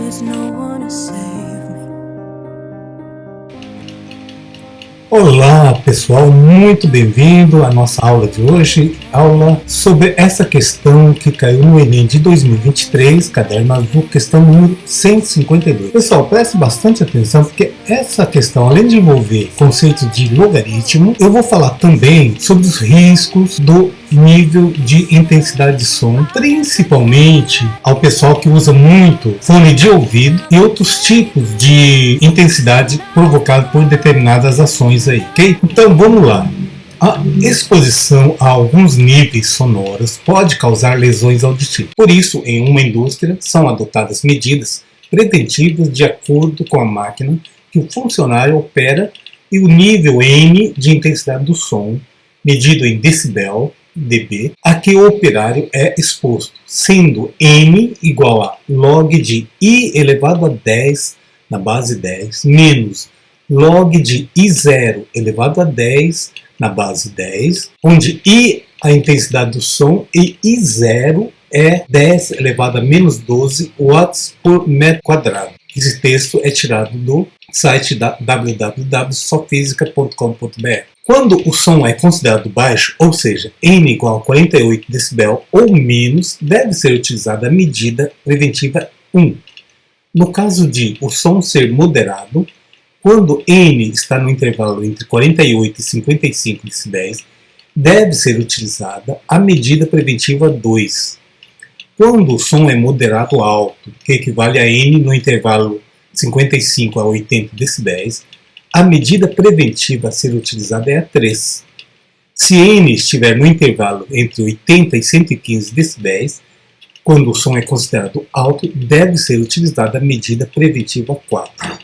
there's no one to save me. Olá pessoal, muito bem-vindo à nossa aula de hoje, aula sobre essa questão que caiu no Enem de 2023, caderno azul, questão número 152. Pessoal, preste bastante atenção porque essa questão, além de envolver conceitos de logaritmo, eu vou falar também sobre os riscos do nível de intensidade de som, principalmente ao pessoal que usa muito fone de ouvido e outros tipos de intensidade provocada por determinadas ações aí, ok? Então vamos lá. A exposição a alguns níveis sonoros pode causar lesões auditivas. Por isso, em uma indústria, são adotadas medidas preventivas de acordo com a máquina que o funcionário opera e o nível N de intensidade do som, medido em decibel, dB, a que o operário é exposto, sendo N igual a log de I elevado a 10 na base 10 menos log de I0 elevado a 10 na base 10, onde I a intensidade do som e I0 é 10 elevado a menos 12 watts por metro quadrado. Esse texto é tirado do site da www.sofisica.com.br. Quando o som é considerado baixo, ou seja, N igual a 48 decibel ou menos, deve ser utilizada a medida preventiva 1. No caso de o som ser moderado, quando N está no intervalo entre 48 e 55 decibéis, deve ser utilizada a medida preventiva 2. Quando o som é moderado alto, que equivale a N no intervalo 55 a 80 decibéis, a medida preventiva a ser utilizada é a 3. Se N estiver no intervalo entre 80 e 115 decibéis, quando o som é considerado alto, deve ser utilizada a medida preventiva 4.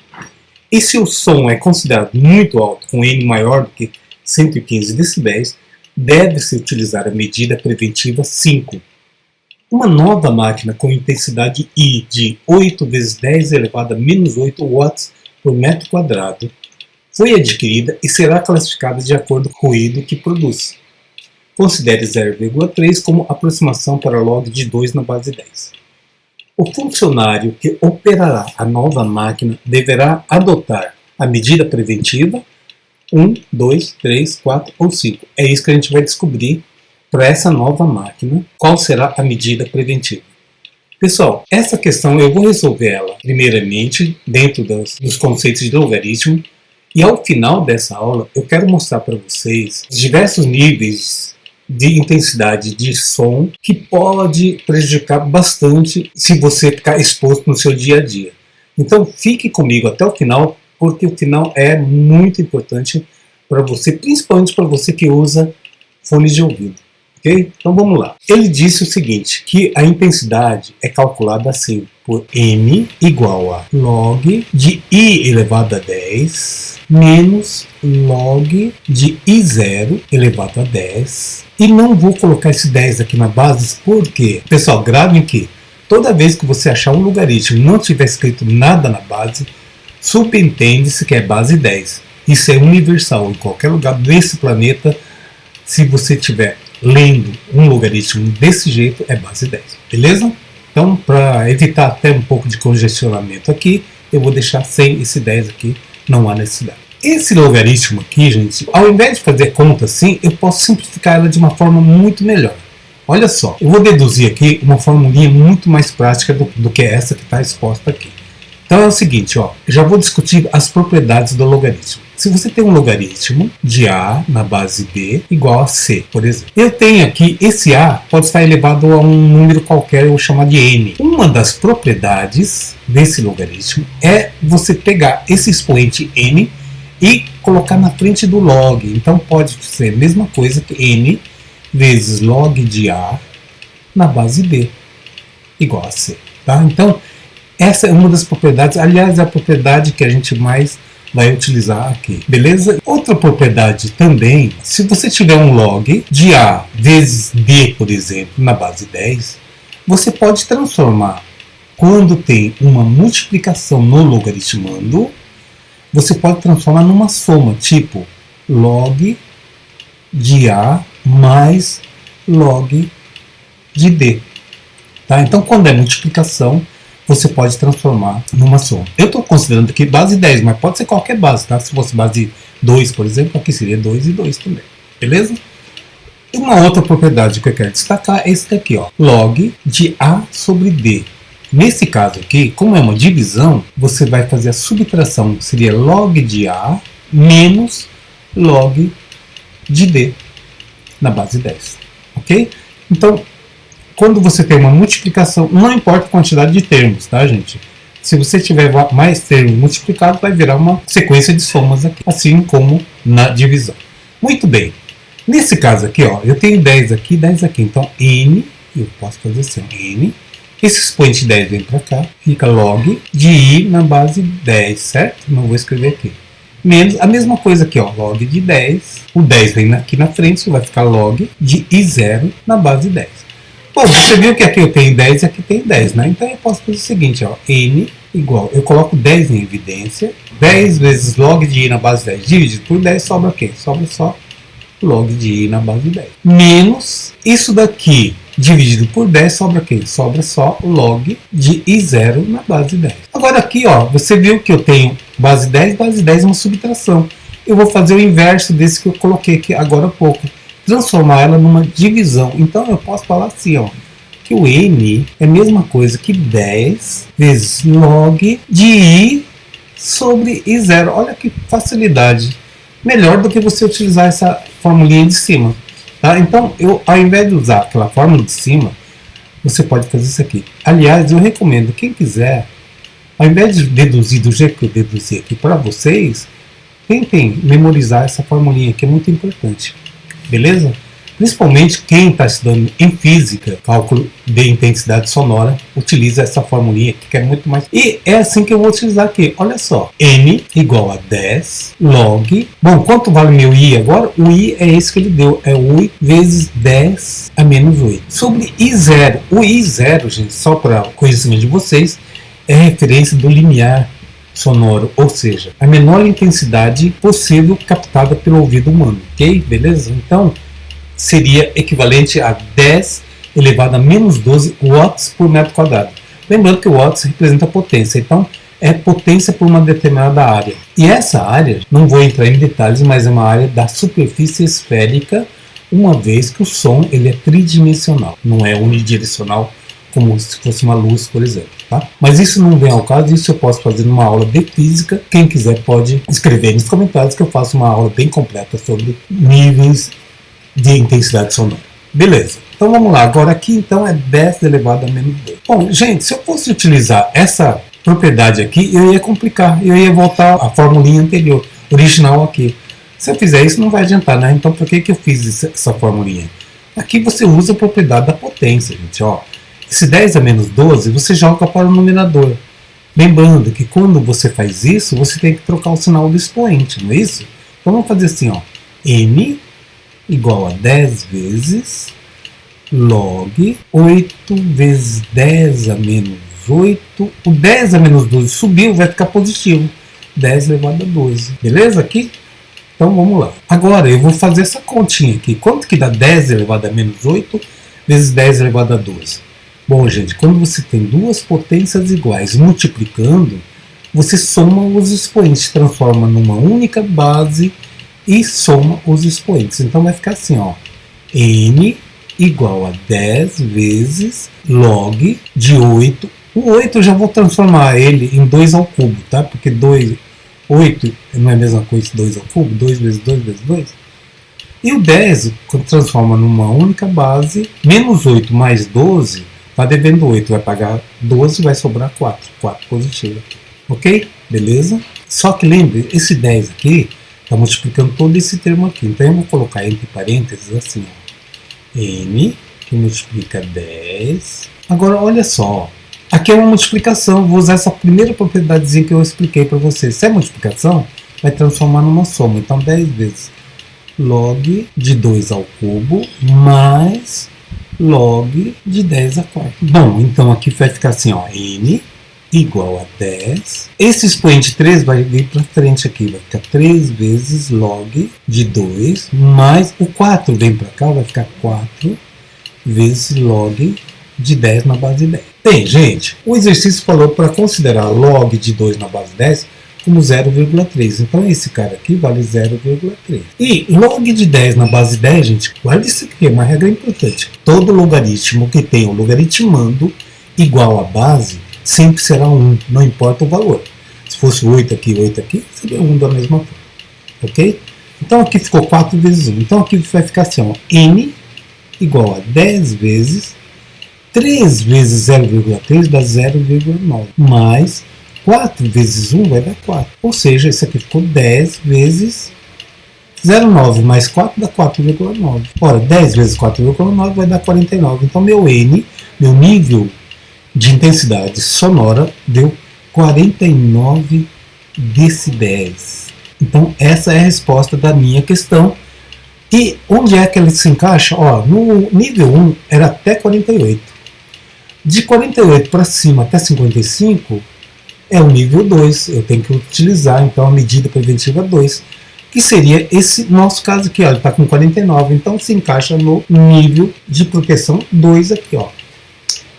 E se o som é considerado muito alto, com N maior do que 115 decibéis, deve-se utilizar a medida preventiva 5. Uma nova máquina com intensidade I de 8 vezes 10 elevado a menos 8 watts por metro quadrado foi adquirida e será classificada de acordo com o ruído que produz. Considere 0,3 como aproximação para log de 2 na base 10. O funcionário que operará a nova máquina deverá adotar a medida preventiva 1, 2, 3, 4 ou 5. É isso que a gente vai descobrir para essa nova máquina, qual será a medida preventiva. Pessoal, essa questão eu vou resolver ela primeiramente dentro dos conceitos de logaritmo e ao final dessa aula eu quero mostrar para vocês diversos níveis de intensidade de som que pode prejudicar bastante se você ficar exposto no seu dia a dia. Então fique comigo até o final, porque o final é muito importante para você, principalmente para você que usa fones de ouvido. Okay? Então vamos lá. Ele disse o seguinte, que a intensidade é calculada assim, por N igual a log de I elevado a 10 menos log de I0 elevado a 10. E não vou colocar esse 10 aqui na base, porque, pessoal, gravem que toda vez que você achar um logaritmo e não tiver escrito nada na base, subentende-se que é base 10. Isso é universal, em qualquer lugar desse planeta, se você estiver lendo um logaritmo desse jeito, é base 10, beleza? Então, para evitar até um pouco de congestionamento aqui, eu vou deixar sem esse 10 aqui, não há necessidade. Esse logaritmo aqui, gente, ao invés de fazer conta assim, eu posso simplificar ela de uma forma muito melhor. Olha só, eu vou deduzir aqui uma formulinha muito mais prática do que essa que está exposta aqui. Então é o seguinte, ó, eu já vou discutir as propriedades do logaritmo. Se você tem um logaritmo de A na base B igual a C, por exemplo. Eu tenho aqui, esse A pode estar elevado a um número qualquer, eu vou chamar de N. Uma das propriedades desse logaritmo é você pegar esse expoente N e colocar na frente do log. Então pode ser a mesma coisa que N vezes log de A na base B igual a C. Tá? Então essa é uma das propriedades, aliás é a propriedade que a gente mais vai utilizar aqui, beleza? Outra propriedade também, se você tiver um log de A vezes B, por exemplo, na base 10, você pode transformar, quando tem uma multiplicação no logaritmando, você pode transformar numa soma, tipo log de A mais log de D. Tá? Então, quando é multiplicação, você pode transformar numa soma. Eu estou considerando aqui base 10, mas pode ser qualquer base, tá? Se fosse base 2, por exemplo, aqui seria 2 e 2 também, beleza? E uma outra propriedade que eu quero destacar é esse daqui, ó, log de A sobre D. Nesse caso aqui, como é uma divisão, você vai fazer a subtração, seria log de A menos log de D na base 10, ok? Então, quando você tem uma multiplicação, não importa a quantidade de termos, tá, gente? Se você tiver mais termos multiplicados, vai virar uma sequência de somas aqui, assim como na divisão. Muito bem. Nesse caso aqui, ó, eu tenho 10 aqui, 10 aqui. Então, n, eu posso fazer assim, n, esse expoente 10 vem para cá, fica log de i na base 10, certo? Não vou escrever aqui. Menos a mesma coisa aqui, ó, log de 10, o 10 vem aqui na frente, vai ficar log de i0 na base 10. Bom, você viu que aqui eu tenho 10 e aqui tem 10, né? Então eu posso fazer o seguinte, ó, n igual, eu coloco 10 em evidência, 10 vezes log de i na base 10 dividido por 10, sobra o quê? Sobra só log de i na base 10. Menos isso daqui dividido por 10, sobra o quê? Sobra só log de i0 na base 10. Agora aqui, ó, você viu que eu tenho base 10 é uma subtração. Eu vou fazer o inverso desse que eu coloquei aqui agora há pouco. Transformar ela numa divisão. Então eu posso falar assim, ó, que o n é a mesma coisa que 10 vezes log de i sobre i0. Olha que facilidade. Melhor do que você utilizar essa formulinha de cima. Tá? Então, ao invés de usar aquela fórmula de cima, você pode fazer isso aqui. Aliás, eu recomendo, quem quiser, ao invés de deduzir do jeito que eu deduzi aqui para vocês, tentem memorizar essa formulinha que é muito importante. Beleza? Principalmente quem está estudando em física, cálculo de intensidade sonora, utiliza essa formulinha aqui, que é muito mais... E é assim que eu vou utilizar aqui. Olha só. N igual a 10 log... Bom, quanto vale meu I agora? O I é esse que ele deu. É 8 vezes 10 a menos 8. Sobre I0. O I0, gente, só para conhecimento de vocês, é referência do limiar sonoro, ou seja, a menor intensidade possível captada pelo ouvido humano, ok? Beleza? Então, seria equivalente a 10 elevado a menos 12 watts por metro quadrado. Lembrando que o watts representa potência, então é potência por uma determinada área. E essa área, não vou entrar em detalhes, mas é uma área da superfície esférica, uma vez que o som ele é tridimensional, não é unidirecional, como se fosse uma luz, por exemplo. Tá? Mas isso não vem ao caso, isso eu posso fazer numa aula de física. Quem quiser pode escrever nos comentários que eu faço uma aula bem completa sobre níveis de intensidade sonora. Beleza, então vamos lá. Agora aqui então é 10 elevado a menos 2. Bom, gente, se eu fosse utilizar essa propriedade aqui, eu ia complicar. Eu ia voltar à formulinha anterior, original aqui. Se eu fizer isso não vai adiantar, né? Então por que eu fiz essa formulinha? Aqui você usa a propriedade da potência, gente, ó. Esse 10 a menos 12 você joga para o numerador. Lembrando que quando você faz isso, você tem que trocar o sinal do expoente, não é isso? Então vamos fazer assim, ó. N igual a 10 vezes log 8 vezes 10 a menos 8. O 10 a menos 12 subiu, vai ficar positivo. 10 elevado a 12. Beleza aqui? Então vamos lá. Agora eu vou fazer essa continha aqui. Quanto que dá 10 elevado a menos 8 vezes 10 elevado a 12? Bom, gente, quando você tem duas potências iguais multiplicando, você soma os expoentes, transforma numa única base e soma os expoentes. Então vai ficar assim, ó, n igual a 10 vezes log de 8. O 8 eu já vou transformar ele em 2 ao cubo, tá? Porque 8 não é a mesma coisa que 2 ao cubo, 2 vezes 2 vezes 2. E o 10, quando transforma numa única base, menos 8 mais 12, está devendo 8, vai pagar 12, vai sobrar 4. 4 positivo. Ok? Beleza? Só que lembre, esse 10 aqui está multiplicando todo esse termo aqui. Então eu vou colocar entre parênteses assim, ó, n, que multiplica 10. Agora olha só, aqui é uma multiplicação. Vou usar essa primeira propriedadezinha que eu expliquei para vocês. Se é multiplicação, vai transformar numa soma. Então 10 vezes log de 2 ao cubo mais log de 10 a 4. Bom, então aqui vai ficar assim, ó, n igual a 10. Esse expoente 3 vai vir para frente aqui, vai ficar 3 vezes log de 2, mais o 4 vem para cá, vai ficar 4 vezes log de 10 na base 10. Bem, gente, o exercício falou para considerar log de 2 na base 10 como 0,3. Então esse cara aqui vale 0,3. E log de 10 na base 10, gente, guarda isso aqui, é uma regra importante. Todo logaritmo que tem o logaritmando igual à base sempre será 1, não importa o valor. Se fosse 8 aqui, seria 1 da mesma forma. Ok? Então aqui ficou 4 vezes 1. Então aqui vai ficar assim, ó, n igual a 10 vezes 3 vezes 0,3 dá 0,9, mais 4 vezes 1 vai dar 4. Ou seja, esse aqui ficou 10 vezes 0,9 mais 4 dá 4,9. Ora, 10 vezes 4,9 vai dar 49. Então meu N, meu nível de intensidade sonora deu 49 decibéis. Então essa é a resposta da minha questão. E onde é que ele se encaixa? Ó, no nível 1 era até 48. De 48 para cima até 55 é o nível 2. Eu tenho que utilizar então a medida preventiva 2, que seria esse nosso caso aqui. Ó, ele está com 49, então se encaixa no nível de proteção 2 aqui. Ó.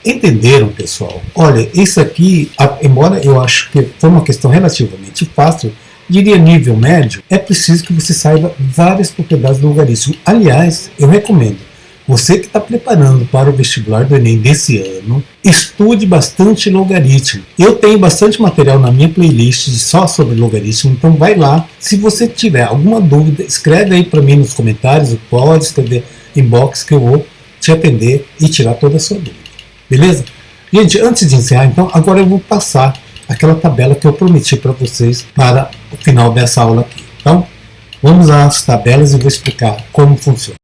Entenderam, pessoal? Olha, esse aqui, embora eu acho que foi uma questão relativamente fácil, diria nível médio, é preciso que você saiba várias propriedades do logaritmo. Aliás, eu recomendo, você que está preparando para o vestibular do Enem desse ano, estude bastante logaritmo. Eu tenho bastante material na minha playlist só sobre logaritmo, então vai lá. Se você tiver alguma dúvida, escreve aí para mim nos comentários, pode escrever inbox que eu vou te atender e tirar toda a sua dúvida. Beleza? Gente, antes de encerrar, então, agora eu vou passar aquela tabela que eu prometi para vocês para o final dessa aula aqui. Então, vamos às tabelas e vou explicar como funciona.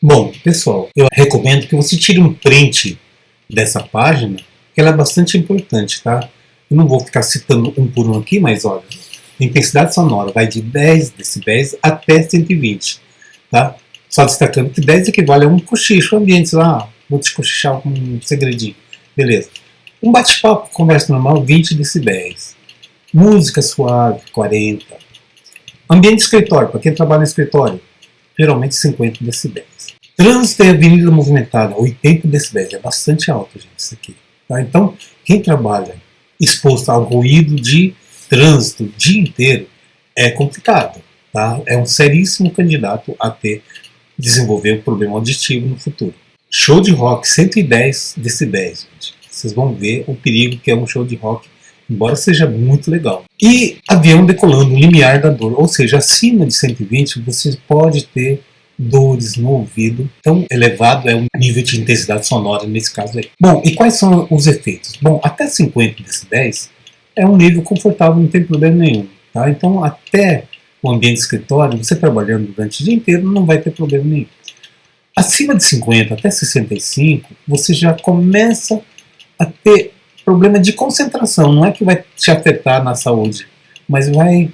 Bom, pessoal, eu recomendo que você tire um print dessa página, que ela é bastante importante, tá? Eu não vou ficar citando um por um aqui, mas olha, a intensidade sonora vai de 10 decibéis até 120, tá? Só destacando que 10 equivale a um cochicho ambiente, lá, vou te cochichar um segredinho, beleza. Um bate-papo, conversa normal, 20 decibéis. Música suave, 40. Ambiente de escritório, para quem trabalha no escritório, geralmente 50 decibéis. Trânsito e avenida movimentada, 80 decibéis, é bastante alto, gente, isso aqui. Tá? Então, quem trabalha exposto ao ruído de trânsito o dia inteiro é complicado. Tá? É um seríssimo candidato a desenvolver um problema auditivo no futuro. Show de rock, 110 decibéis, gente. Vocês vão ver o perigo que é um show de rock, embora seja muito legal. E avião decolando, limiar da dor, ou seja, acima de 120 você pode ter dores no ouvido. Tão elevado é o nível de intensidade sonora nesse caso aí. Bom, e quais são os efeitos? Bom, até 50 decibéis é um nível confortável, não tem problema nenhum. Tá? Então, até o ambiente de escritório, você trabalhando durante o dia inteiro, não vai ter problema nenhum. Acima de 50 até 65, você já começa a ter problema de concentração. Não é que vai te afetar na saúde, mas vai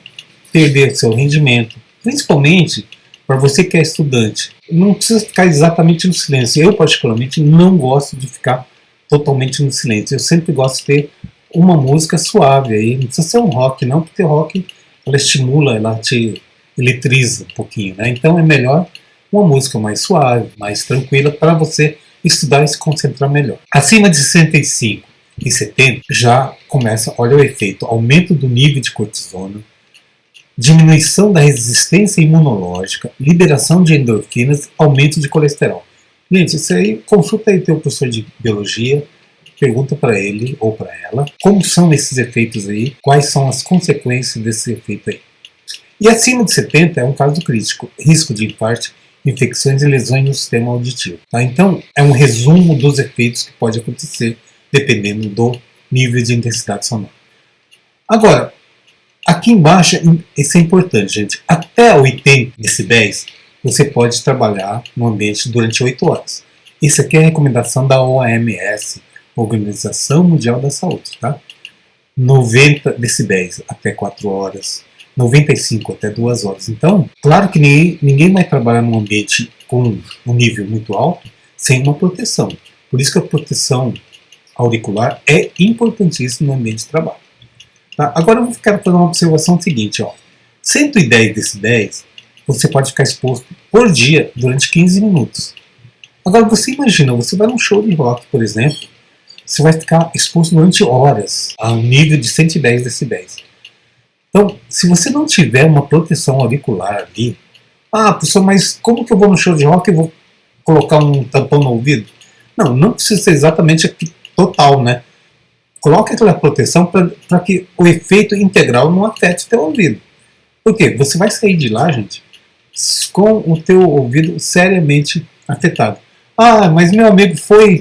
perder seu rendimento. Principalmente para você que é estudante. Não precisa ficar exatamente no silêncio. Eu, particularmente, não gosto de ficar totalmente no silêncio. Eu sempre gosto de ter uma música suave. Aí. Não precisa ser um rock, não, porque o rock ela estimula, ela te eletriza um pouquinho. Né? Então é melhor uma música mais suave, mais tranquila, para você estudar e se concentrar melhor. Acima de 65 e 70 já começa, olha o efeito, aumento do nível de cortisona, diminuição da resistência imunológica, liberação de endorfinas, aumento de colesterol. Gente, isso aí, consulta aí teu professor de biologia, pergunta para ele ou para ela como são esses efeitos aí, quais são as consequências desse efeito aí. E acima de 70 é um caso crítico, risco de infarto, infecções e lesões no sistema auditivo. Tá? Então, é um resumo dos efeitos que pode acontecer dependendo do nível de intensidade sonora. Agora, aqui embaixo, isso é importante, gente, até 80 decibéis você pode trabalhar no ambiente durante 8 horas. Isso aqui é a recomendação da OMS, Organização Mundial da Saúde. Tá? 90 decibéis até 4 horas, 95 até 2 horas. Então, claro que ninguém vai trabalhar num ambiente com um nível muito alto sem uma proteção. Por isso que a proteção auricular é importantíssima no ambiente de trabalho. Tá? Agora eu vou ficar fazendo uma observação seguinte. Ó. 110 decibéis você pode ficar exposto por dia durante 15 minutos. Agora você imagina, você vai num show de rock, por exemplo, você vai ficar exposto durante horas a um nível de 110 decibéis. Então, se você não tiver uma proteção auricular ali, professor, mas como que eu vou no show de rock e vou colocar um tampão no ouvido? Não precisa ser exatamente total, né? Coloque aquela proteção para que o efeito integral não afete o teu ouvido. Por quê? Você vai sair de lá, gente, com o teu ouvido seriamente afetado. Mas meu amigo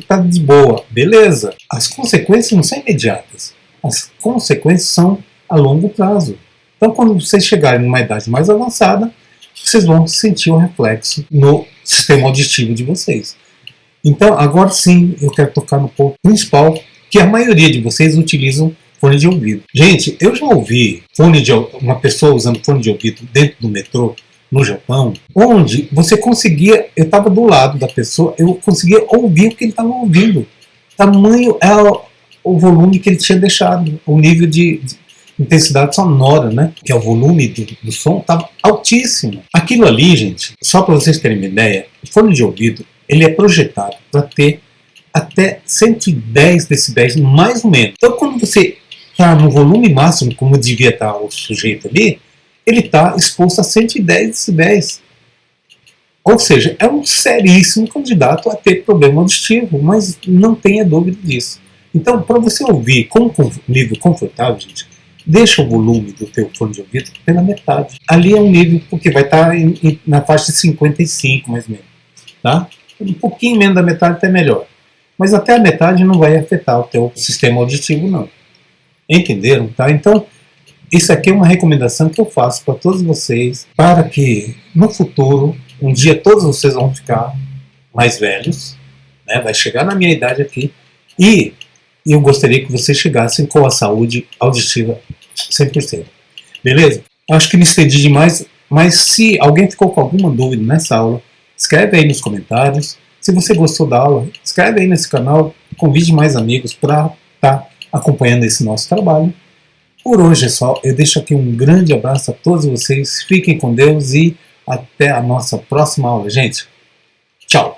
tá de boa. Beleza. As consequências não são imediatas. As consequências são a longo prazo. Então, quando vocês chegarem numa idade mais avançada, vocês vão sentir o reflexo no sistema auditivo de vocês. Então, agora sim, eu quero tocar no ponto principal, que a maioria de vocês utilizam fone de ouvido. Gente, eu já ouvi uma pessoa usando fone de ouvido dentro do metrô, no Japão, onde você conseguia, eu estava do lado da pessoa, eu conseguia ouvir o que ele estava ouvindo. Tamanho é o volume que ele tinha deixado, o nível de intensidade sonora, né? Que é o volume do som, estava altíssimo. Aquilo ali, gente, só para vocês terem uma ideia, o fone de ouvido, ele é projetado para ter até 110 decibéis, mais ou menos. Então, quando você está no volume máximo, como devia estar o sujeito ali, ele está exposto a 110 decibéis. Ou seja, é um seríssimo candidato a ter problema auditivo, mas não tenha dúvida disso. Então, para você ouvir com nível confortável, gente, deixa o volume do teu fone de ouvido pela metade. Ali é um nível, porque vai estar na faixa de 55, mais ou menos. Tá? Um pouquinho menos da metade até melhor. Mas até a metade não vai afetar o teu sistema auditivo, não. Entenderam? Tá? Então, isso aqui é uma recomendação que eu faço para todos vocês, para que no futuro, um dia todos vocês vão ficar mais velhos, né? Vai chegar na minha idade aqui, e eu gostaria que vocês chegassem com a saúde auditiva 100%. Beleza? Acho que me estendi demais, mas se alguém ficou com alguma dúvida nessa aula, escreve aí nos comentários. Se você gostou da aula, escreve aí nesse canal, convide mais amigos para estar acompanhando esse nosso trabalho. Por hoje é só, eu deixo aqui um grande abraço a todos vocês, fiquem com Deus e até a nossa próxima aula, gente. Tchau!